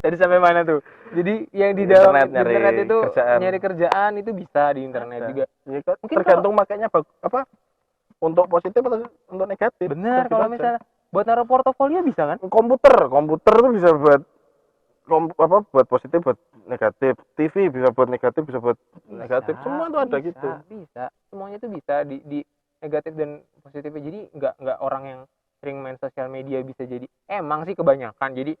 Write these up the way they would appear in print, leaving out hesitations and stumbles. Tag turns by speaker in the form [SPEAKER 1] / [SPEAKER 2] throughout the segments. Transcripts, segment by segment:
[SPEAKER 1] Jadi sampai mana tuh? Jadi yang di dalam internet itu
[SPEAKER 2] kerjaan.
[SPEAKER 1] nyari kerjaan itu bisa di internet juga.
[SPEAKER 2] Ya, mungkin tergantung makanya apa untuk positif atau untuk negatif.
[SPEAKER 1] Bener, kalau misalnya buat naruh portofolio bisa kan?
[SPEAKER 2] Komputer tuh bisa buat buat positif, buat negatif. TV bisa buat negatif, bisa buat negatif. Semua tuh ada gitu.
[SPEAKER 1] Bisa. Semuanya tuh bisa di negatif dan positifnya. Jadi nggak orang yang sering main sosial media bisa jadi emang sih kebanyakan. Jadi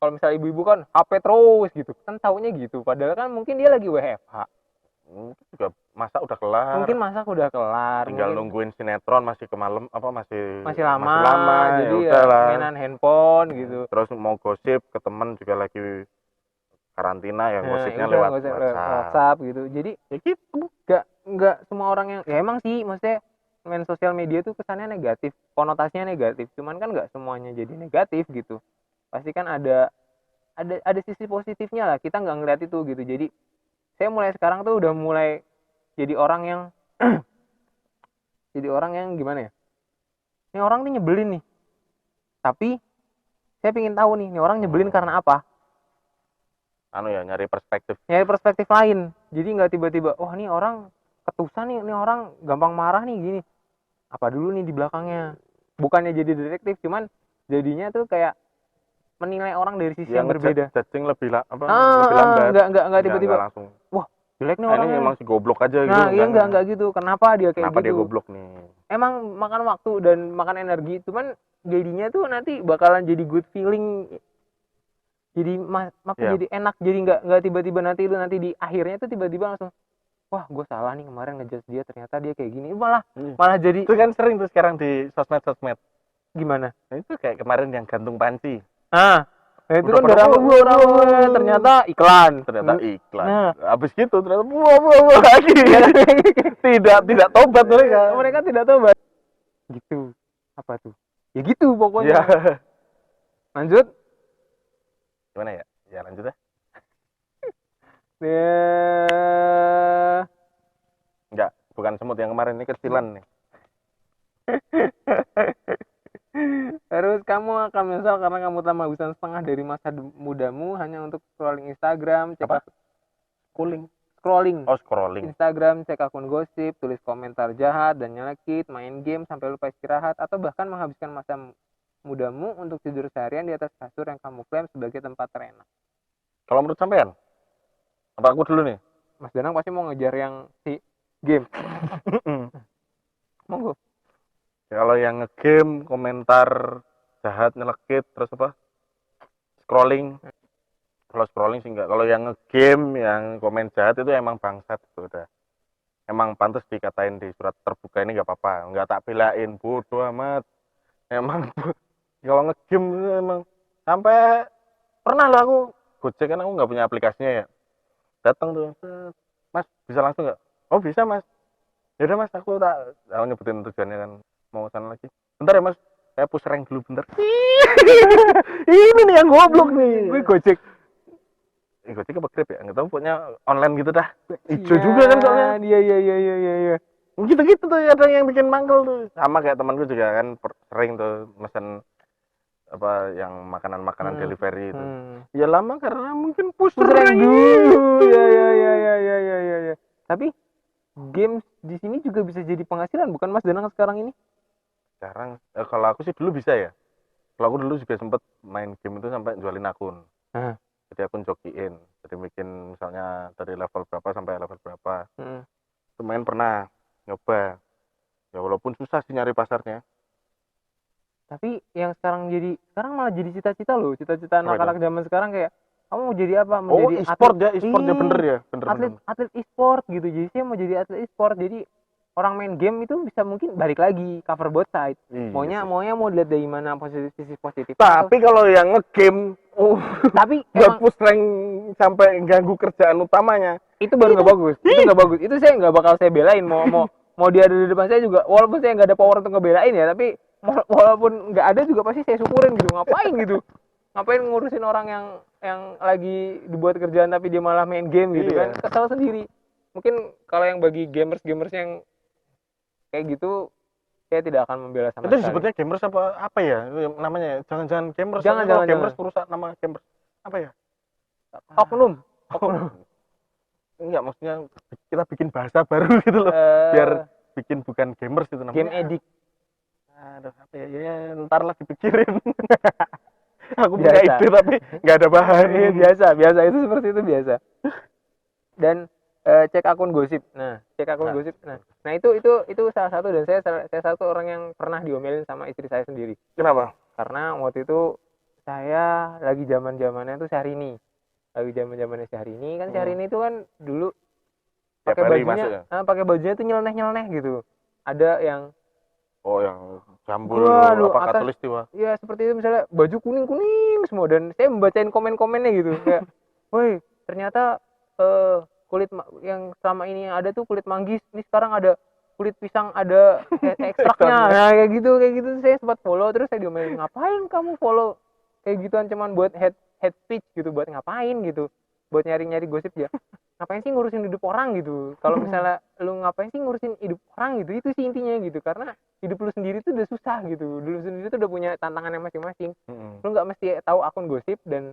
[SPEAKER 1] kalau misalnya ibu-ibu kan HP terus gitu, kan taunya gitu. Padahal kan mungkin dia lagi WFH.
[SPEAKER 2] Mungkin juga masak udah kelar.
[SPEAKER 1] Tinggal
[SPEAKER 2] nungguin sinetron masih ke malam masih
[SPEAKER 1] lama. Jadi ya mainan handphone gitu.
[SPEAKER 2] Terus mau gosip ke teman juga lagi karantina ya, gosipnya lewat
[SPEAKER 1] WhatsApp gitu. Jadi
[SPEAKER 2] ya gitu.
[SPEAKER 1] Enggak semua orang yang ya emang sih maksudnya main sosial media tuh kesannya negatif, konotasinya negatif. Cuman kan enggak semuanya jadi negatif gitu. Pasti kan ada sisi positifnya lah. Kita nggak ngeliat itu gitu. Jadi saya mulai sekarang tuh udah mulai jadi orang yang gimana ya? Ini orang nih nyebelin nih. Tapi saya pengen tahu nih orang nyebelin karena apa?
[SPEAKER 2] Nyari perspektif
[SPEAKER 1] lain. Jadi nggak tiba-tiba, nih orang ketusan nih orang gampang marah nih gini. Apa dulu nih di belakangnya? Bukannya jadi detektif, cuman jadinya tuh kayak menilai orang dari sisi yang berbeda.
[SPEAKER 2] Judging lebih lambat.
[SPEAKER 1] Enggak tiba-tiba
[SPEAKER 2] langsung.
[SPEAKER 1] Wah, jelek nih orangnya.
[SPEAKER 2] Ini emang si goblok aja gitu.
[SPEAKER 1] Nah, iya enggak gitu. Kenapa dia kayak gitu?
[SPEAKER 2] Dia goblok nih?
[SPEAKER 1] Emang makan waktu dan makan energi, cuman jadinya tuh nanti bakalan jadi good feeling. Jadi jadi enak, jadi enggak tiba-tiba nanti di akhirnya tuh tiba-tiba langsung wah, gue salah nih kemarin ngejudge dia, ternyata dia kayak gini. Malah jadi
[SPEAKER 2] itu kan sering tuh sekarang di sosmed.
[SPEAKER 1] Gimana?
[SPEAKER 2] Nah, itu kayak kemarin yang gantung panci.
[SPEAKER 1] Itu kan udah ternyata iklan.
[SPEAKER 2] Nah, habis gitu ternyata buah lagi. tidak tobat mereka.
[SPEAKER 1] Mereka tidak tobat. Gitu. Apa tuh? Ya gitu pokoknya. Ya. Lanjut.
[SPEAKER 2] Gimana ya? Ya lanjut ya. Enggak, bukan semut yang kemarin, ini kecilan nih.
[SPEAKER 1] Terus kamu akan menyesal karena kamu telah menghabiskan setengah dari masa mudamu hanya untuk scrolling Instagram, scrolling Instagram, cek akun gosip, tulis komentar jahat dan nyelekit, main game sampai lupa istirahat, atau bahkan menghabiskan masa mudamu untuk tidur seharian di atas kasur yang kamu klaim sebagai tempat terenak.
[SPEAKER 2] Kalau menurut sampean? Apa aku dulu nih?
[SPEAKER 1] Mas Danang pasti mau ngejar yang si game. Monggo.
[SPEAKER 2] Kalau yang nge-game, komentar jahat, nyelekit, terus apa? Scrolling. Kalau scrolling sih enggak. Kalau yang nge-game, yang komen jahat itu emang bangsat itu udah. Emang pantas dikatain di surat terbuka ini enggak apa-apa. Enggak tak belain, bodoh amat. Emang kalau nge-game itu emang sampai pernah lah aku Gojek, kan aku enggak punya aplikasinya ya. Datang tuh, Mas bisa langsung enggak? Oh bisa Mas. Ya udah Mas, aku nyebutin tujuannya kan. Mau sana lagi. Bentar ya Mas, saya push rank dulu bentar. Ini nih yang goblok nih.
[SPEAKER 1] Gue Gojek.
[SPEAKER 2] Gojek apa Grab ya? Enggak tahu, pokoknya online gitu dah. Ijo juga kan soalnya.
[SPEAKER 1] Iya.
[SPEAKER 2] Gitu tuh ada yang bikin mangkel tuh. Sama kayak temanku juga kan sering tuh mesen apa yang makanan delivery itu. Ya lama karena mungkin push rank dulu.
[SPEAKER 1] Ya. Tapi games di sini juga bisa jadi penghasilan, bukan Mas Danang sekarang ini?
[SPEAKER 2] Sekarang kalau aku sih dulu bisa ya. Kalau aku dulu juga sempet main game itu sampai jualin akun. Jadi akun jokiin. Jadi bikin misalnya dari level berapa sampai level berapa. Itu main pernah nyoba. Ya walaupun susah sih nyari pasarnya.
[SPEAKER 1] Tapi yang sekarang malah jadi cita-cita loh. Cita-cita anak-anak zaman sekarang kayak kamu mau jadi apa? Menjadi
[SPEAKER 2] e-sport ya, e-sportnya bener ya.
[SPEAKER 1] Atlet e-sport gitu. Jadi saya mau jadi atlet e-sport. Jadi orang main game itu bisa mungkin balik lagi cover both side. Maunya mau dilihat dari mana sisi positif.
[SPEAKER 2] Tapi kalau yang nge-game
[SPEAKER 1] tapi
[SPEAKER 2] nggak push rank sampai ganggu kerjaan utamanya,
[SPEAKER 1] itu baru nggak bagus. Itu nggak bagus. Itu saya nggak bakal saya belain. Mau dia ada di depan saya juga, walaupun saya nggak ada power untuk ngebelain ya, tapi walaupun nggak ada juga pasti saya syukurin gitu. Ngapain gitu? Ngapain ngurusin orang yang lagi dibuat kerjaan tapi dia malah main game gitu kan? Kesal sendiri. Mungkin kalau yang bagi gamers yang kayak gitu, saya tidak akan membela sama sekali.
[SPEAKER 2] Itu disebutnya gamers apa ya namanya? Jangan gamers.
[SPEAKER 1] Jangan.
[SPEAKER 2] Gamers perusahaan nama gamers apa ya?
[SPEAKER 1] oknum.
[SPEAKER 2] Enggak, maksudnya kita bikin bahasa baru gitu loh. Biar bikin bukan gamers itu namanya.
[SPEAKER 1] game edit.
[SPEAKER 2] Aduh, apa ya? Ya, ntar lah dipikirin. Aku
[SPEAKER 1] Biasa.
[SPEAKER 2] punya ide tapi nggak ada bahan.
[SPEAKER 1] biasa itu seperti itu biasa. Dan cek akun gosip. Cek akun gosip. Nah itu salah satu, dan saya satu orang yang pernah diomelin sama istri saya sendiri.
[SPEAKER 2] Kenapa?
[SPEAKER 1] Karena waktu itu saya lagi zaman-zamannya tuh Syahrini. Lagi zaman-zamannya Syahrini kan. Syahrini itu kan dulu pakai bajunya, pakai bajunya tuh nyeleneh gitu. Ada yang
[SPEAKER 2] yang jambul apa katulistiwa.
[SPEAKER 1] Iya, seperti itu, misalnya baju kuning semua, dan saya membacain komen-komennya gitu kayak, "Woi, ternyata kulit yang selama ini ada tuh kulit manggis, ini sekarang ada kulit pisang, ada ekstraknya." Nah, kayak gitu saya sempat follow, terus saya diomelin, "Ngapain kamu follow kayak gituan, cuman buat head speech gitu, buat ngapain gitu, buat nyari-nyari gosip ya, ngapain sih ngurusin hidup orang gitu, kalau misalnya lu ngapain sih ngurusin hidup orang gitu, itu sih intinya gitu, karena hidup lu sendiri tuh udah susah gitu, lu sendiri tuh udah punya tantangannya masing-masing, lu nggak mesti tahu akun gosip, dan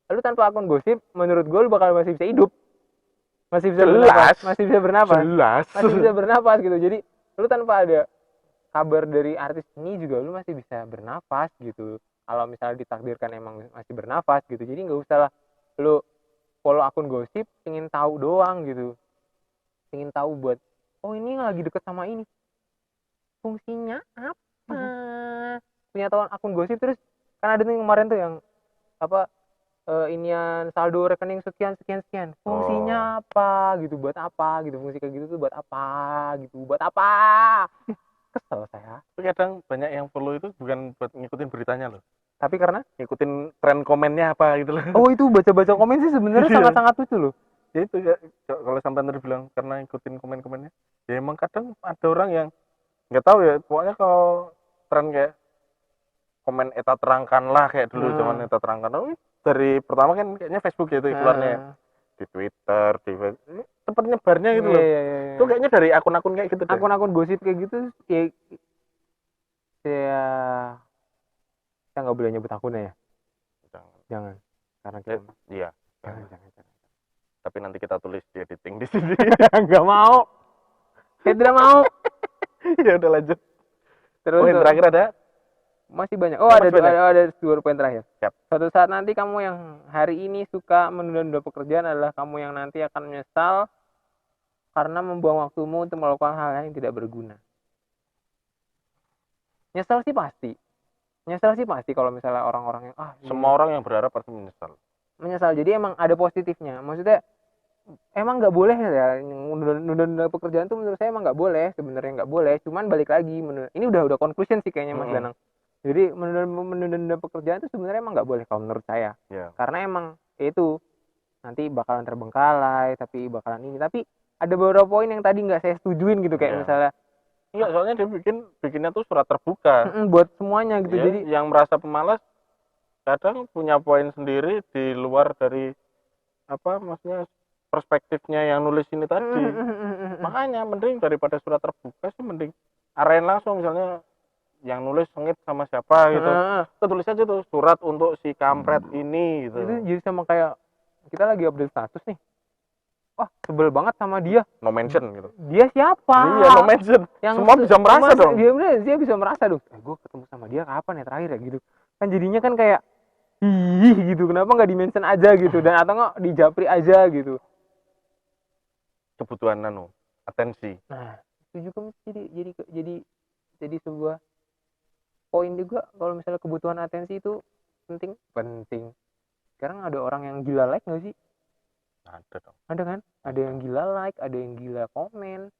[SPEAKER 1] lu tanpa akun gosip menurut gue lu bakal masih bisa hidup, masih bisa bernapas gitu. Jadi lu tanpa ada kabar dari artis ini juga lu masih bisa bernapas gitu, kalau misalnya ditakdirkan emang masih bernapas gitu. Jadi nggak usah lah lu follow akun gosip pengen tahu doang gitu, pengen tahu buat, oh ini lagi deket sama ini, fungsinya apa? Punya tahu akun gosip, terus kan ada nih kemarin tuh yang apa, inian saldo rekening sekian, fungsinya apa gitu, buat apa gitu, fungsi kayak gitu tuh buat apa gitu, buat apa? Kesel saya.
[SPEAKER 2] Tapi kadang banyak yang follow itu bukan buat ngikutin beritanya loh,
[SPEAKER 1] tapi karena
[SPEAKER 2] ngikutin tren komennya apa gitu loh.
[SPEAKER 1] Oh, itu baca komen sih sebenarnya sangat-sangat lucu loh.
[SPEAKER 2] Ya itu ya, kalau sampai tadi bilang karena ngikutin komen-komennya, ya emang kadang ada orang yang nggak tahu ya, pokoknya kalau tren kayak komen eta terangkan lah, kayak dulu zaman eta terangkan, dari pertama kan kayaknya Facebook ya itu keluarnya, di Twitter, di tempat nyebarnya gitu loh. Itu kayaknya dari akun-akun kayak gitu deh.
[SPEAKER 1] Akun-akun gosip kayak gitu ya, saya nggak boleh nyebut akunnya ya. Jangan. Karena kita
[SPEAKER 2] iya.
[SPEAKER 1] Jangan.
[SPEAKER 2] Tapi nanti kita tulis di editing di sini.
[SPEAKER 1] Nggak mau. Saya tidak mau.
[SPEAKER 2] Ya udah lanjut.
[SPEAKER 1] Terus
[SPEAKER 2] poin terakhir ada?
[SPEAKER 1] Masih banyak. Ada 2 poin terakhir.
[SPEAKER 2] Siap.
[SPEAKER 1] Suatu saat nanti kamu yang hari ini suka menunda-nunda pekerjaan adalah kamu yang nanti akan menyesal karena membuang waktumu untuk melakukan hal yang tidak berguna. Nyesal sih pasti kalau misalnya orang-orang yang
[SPEAKER 2] semua orang yang berharap pasti menyesal.
[SPEAKER 1] Jadi emang ada positifnya. Maksudnya emang nggak boleh ya nunda-nunda pekerjaan tuh, menurut saya emang nggak boleh, sebenarnya nggak boleh. Cuman balik lagi, ini udah conclusion sih kayaknya Mas Danang. Jadi menunda pekerjaan itu sebenarnya emang nggak boleh kalau menurut saya. Karena emang itu nanti bakalan terbengkalai, tapi ada beberapa poin yang tadi nggak saya setujuin gitu, kayak misalnya
[SPEAKER 2] enggak, soalnya dia bikinnya tuh surat terbuka
[SPEAKER 1] buat semuanya gitu. Jadi
[SPEAKER 2] yang merasa pemalas kadang punya poin sendiri di luar dari apa, maksudnya perspektifnya yang nulis ini tadi. Makanya mending daripada surat terbuka sih, mending arahin langsung, misalnya yang nulis sengit sama siapa gitu, kita tulis aja tuh surat untuk si kampret ini gitu.
[SPEAKER 1] Itu jadi sama kayak kita lagi update status nih, wah sebel banget sama dia,
[SPEAKER 2] no mention gitu.
[SPEAKER 1] Dia siapa?
[SPEAKER 2] Iya, no mention. Semua bisa merasa dong.
[SPEAKER 1] Dia bisa merasa dong. Gue ketemu sama dia kapan ya terakhir ya gitu. Kan jadinya kan kayak gitu. Kenapa nggak di-mention aja gitu, dan atau nggak dijapri aja gitu.
[SPEAKER 2] Kebutuhan atensi.
[SPEAKER 1] Nah, itu juga jadi sebuah poin juga, kalau misalnya kebutuhan atensi itu penting. Sekarang ada orang yang gila like nggak sih?
[SPEAKER 2] Ada dong.
[SPEAKER 1] Ada kan? Ada yang gila like, ada yang gila komen.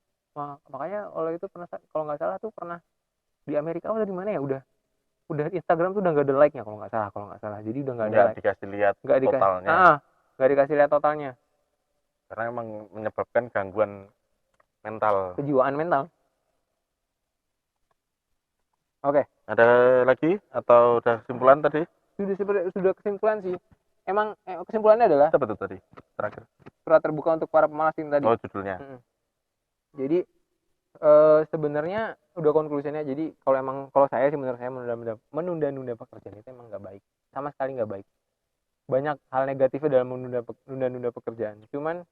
[SPEAKER 1] Makanya itu pernah, kalau nggak salah tuh pernah di Amerika atau di mana ya, udah Instagram tuh udah nggak ada like-nya kalau nggak salah. Jadi udah nggak ada like.
[SPEAKER 2] Dikasih lihat totalnya.
[SPEAKER 1] Nggak dikasih lihat totalnya.
[SPEAKER 2] Karena emang menyebabkan gangguan mental.
[SPEAKER 1] Kejiwaan mental. Oke.
[SPEAKER 2] Ada lagi atau udah kesimpulan tadi?
[SPEAKER 1] Sudah kesimpulan sih. Emang kesimpulannya adalah
[SPEAKER 2] apa tuh tadi terakhir? Surat
[SPEAKER 1] terbuka untuk para pemalas ini tadi.
[SPEAKER 2] Oh, judulnya.
[SPEAKER 1] Jadi sebenarnya udah konklusinya. Jadi kalau saya sih, menurut saya menunda-nunda pekerjaan itu emang nggak baik, sama sekali nggak baik. banyak hal negatifnya dalam menunda pekerjaan. Cuman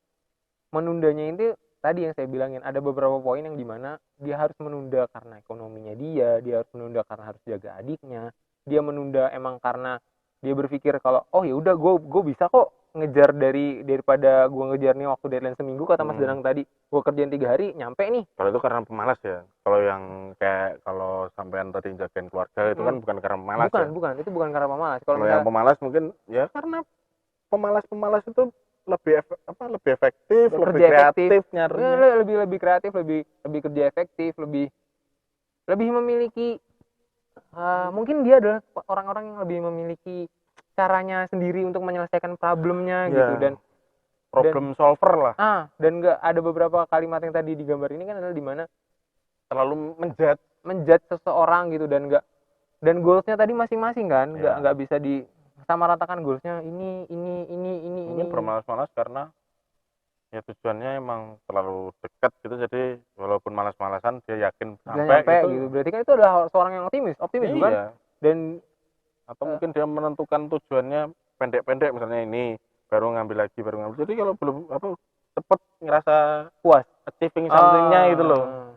[SPEAKER 1] menundanya itu tadi yang saya bilangin, ada beberapa poin yang dimana dia harus menunda karena ekonominya dia harus menunda karena harus jaga adiknya, dia menunda emang karena dia berpikir kalau oh ya udah gue bisa kok ngejar daripada gue ngejar nih waktu deadline seminggu kata Mas Danang tadi, gue kerjain 3 hari nyampe nih.
[SPEAKER 2] Kalau itu karena pemalas ya. Kalau yang kayak kalau sampean tadi jagain keluarga itu kan bukan karena pemalas ya.
[SPEAKER 1] Bukan, itu bukan karena pemalas. Kalau
[SPEAKER 2] Kalau yang pemalas mungkin ya karena pemalas itu lebih lebih efektif, lebih kreatif nyarinya.
[SPEAKER 1] lebih kreatif, lebih kerja efektif, lebih memiliki mungkin dia adalah orang-orang yang lebih memiliki caranya sendiri untuk menyelesaikan problemnya gitu, dan
[SPEAKER 2] problem solver lah.
[SPEAKER 1] Dan nggak ada beberapa kalimat yang tadi digambar ini kan adalah dimana
[SPEAKER 2] terlalu menjat
[SPEAKER 1] seseorang gitu, dan goalsnya tadi masing-masing kan nggak bisa disamaratakan goalsnya ini.
[SPEAKER 2] Mungkin bermalas-malas karena ya tujuannya emang terlalu dekat gitu, jadi walaupun malas-malasan dia yakin sampai
[SPEAKER 1] gitu. Berarti kan itu adalah seorang yang optimis bukan? Dan
[SPEAKER 2] atau mungkin dia menentukan tujuannya pendek-pendek, misalnya ini baru ngambil. Jadi kalau belum cepet ngerasa
[SPEAKER 1] puas
[SPEAKER 2] achieving something-nya itu loh.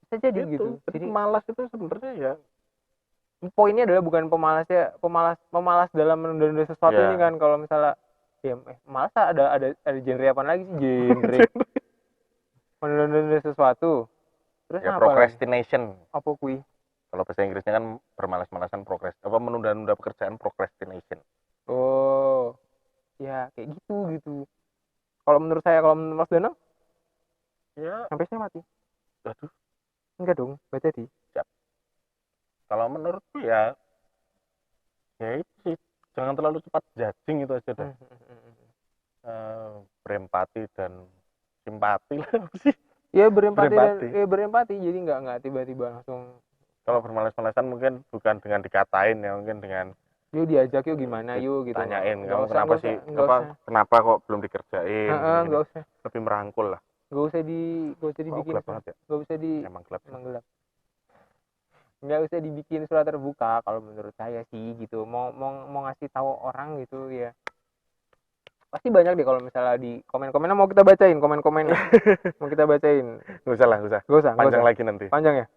[SPEAKER 1] Bisa jadi gitu.
[SPEAKER 2] Jadi malas itu sebenarnya ya
[SPEAKER 1] poinnya adalah bukan pemalas dalam menunda sesuatu ini kan. Kalau misalnya malas ada genre apa lagi sih, genre menunda sesuatu. Terus
[SPEAKER 2] ya procrastination.
[SPEAKER 1] Apa kui?
[SPEAKER 2] Kalau bahasa Inggrisnya kan bermalas-malasan, menunda-nunda pekerjaan, procrastination.
[SPEAKER 1] Oh, ya kayak gitu. Kalau menurut Mas Danang,
[SPEAKER 2] ya
[SPEAKER 1] sampai saya mati.
[SPEAKER 2] Aduh.
[SPEAKER 1] Enggak dong, baca di.
[SPEAKER 2] Siap. Kalau menurutku ya itu sih, jangan terlalu cepat judging itu aja dah. Berempati dan simpati lah sih.
[SPEAKER 1] Ya berempati. Jadi nggak tiba-tiba langsung.
[SPEAKER 2] Kalau bermalas-malasan mungkin bukan dengan dikatain ya, mungkin dengan
[SPEAKER 1] yuk diajak yuk gimana yuk gitu.
[SPEAKER 2] Tanyain kamu kenapa sih, kenapa kok belum dikerjain.
[SPEAKER 1] Nggak usah.
[SPEAKER 2] Lebih merangkul lah.
[SPEAKER 1] Nggak usah dibikin.
[SPEAKER 2] Gelap banget ya?
[SPEAKER 1] Nggak usah
[SPEAKER 2] Emang gelap.
[SPEAKER 1] Nggak usah dibikin surat terbuka kalau menurut saya sih gitu. Mau ngasih tahu orang gitu ya. Pasti banyak deh kalau misalnya di komen-komennya mau kita bacain komen-komen. Mau kita bacain.
[SPEAKER 2] Nggak usah. Panjang lagi nanti.
[SPEAKER 1] Panjang ya?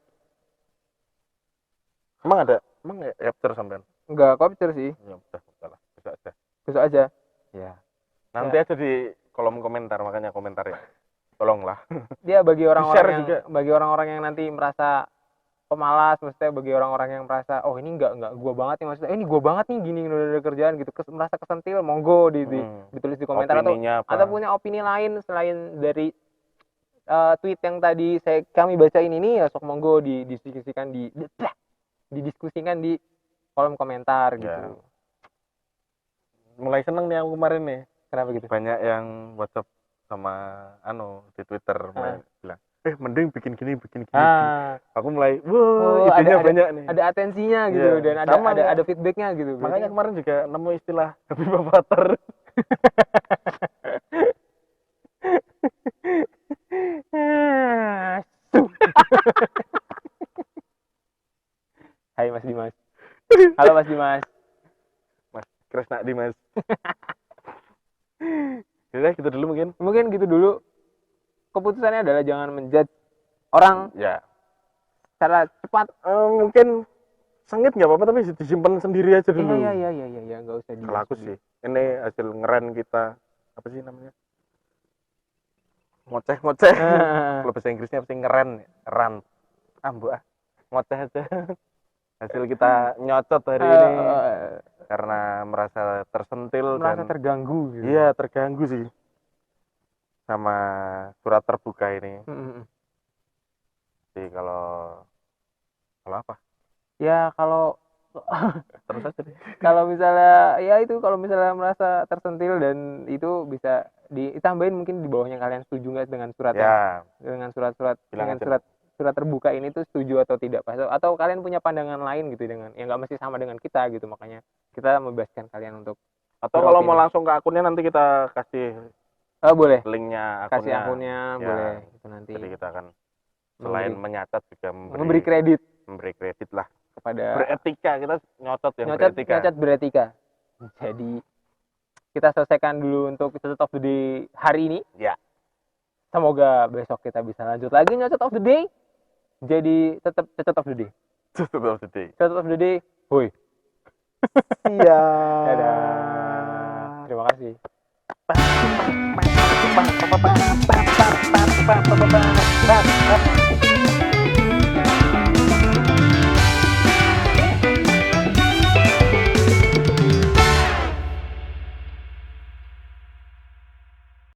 [SPEAKER 2] Emang ya capture sampean?
[SPEAKER 1] Enggak capture sih.
[SPEAKER 2] Ya udah lah.
[SPEAKER 1] Besok aja.
[SPEAKER 2] Ya. Nanti aja di kolom komentar, makanya komentar ya. Tolonglah.
[SPEAKER 1] Dia bagi orang-orang yang nanti merasa pemalas, maksudnya bagi orang-orang yang merasa oh ini enggak gua banget nih, maksudnya ini gua banget nih gini udah kerjaan gitu, merasa kesentil, monggo ditulis di komentar atau punya opini lain selain dari tweet yang tadi kami bacain ini ya, sok monggo didiskusikan di kolom komentar gitu.
[SPEAKER 2] Mulai seneng nih aku kemarin nih.
[SPEAKER 1] Kenapa gitu?
[SPEAKER 2] Banyak yang WhatsApp sama di Twitter bilang, mending bikin gini. Aku mulai, idenya banyak nih.
[SPEAKER 1] Ada atensinya gitu, dan ada feedbacknya gitu.
[SPEAKER 2] Makanya kemarin juga nemu istilah Happy Babater.
[SPEAKER 1] Hai Mas Dimas. Halo Mas Dimas.
[SPEAKER 2] Mas Kresna Dimas. Udah gitu dulu
[SPEAKER 1] mungkin gitu dulu. Keputusannya adalah jangan menjudge orang secara cepat.
[SPEAKER 2] Mungkin sengit nggak apa-apa, tapi disimpan sendiri aja dulu.
[SPEAKER 1] Iya, nggak usah.
[SPEAKER 2] Kalau aku sih ini hasil ngeren kita, apa sih namanya, ngoceh. Kalau bahasa Inggrisnya pasti ngeren, ngoceh aja. Hasil kita nyocot hari ini karena merasa tersentil,
[SPEAKER 1] merasa terganggu gitu.
[SPEAKER 2] Iya, terganggu sih sama surat terbuka ini. Jadi kalau apa? Ya kalau terus aja deh. Kalau misalnya merasa tersentil dan itu bisa ditambahin mungkin di bawahnya, kalian setuju nggak dengan suratnya? Dengan surat terbuka ini tuh setuju atau tidak, atau kalian punya pandangan lain gitu dengan yang nggak mesti sama dengan kita gitu, makanya kita membebaskan kalian untuk, atau kalau mau langsung ke akunnya nanti kita kasih boleh linknya, kasih akunnya boleh itu nanti. Jadi kita akan selain menyatat juga memberi kredit lah kepada beretika. Kita nyocot beretika. Jadi
[SPEAKER 1] kita selesaikan dulu untuk Nyocot of the Day hari ini.
[SPEAKER 2] Ya.
[SPEAKER 1] Semoga besok kita bisa lanjut lagi Nyocot of the Day. Jadi tetap Nyocot of the Day.
[SPEAKER 2] Tutup of the day.
[SPEAKER 1] Nyocot of the Day. Hoi.
[SPEAKER 2] Iya.
[SPEAKER 1] Dadah. Terima kasih.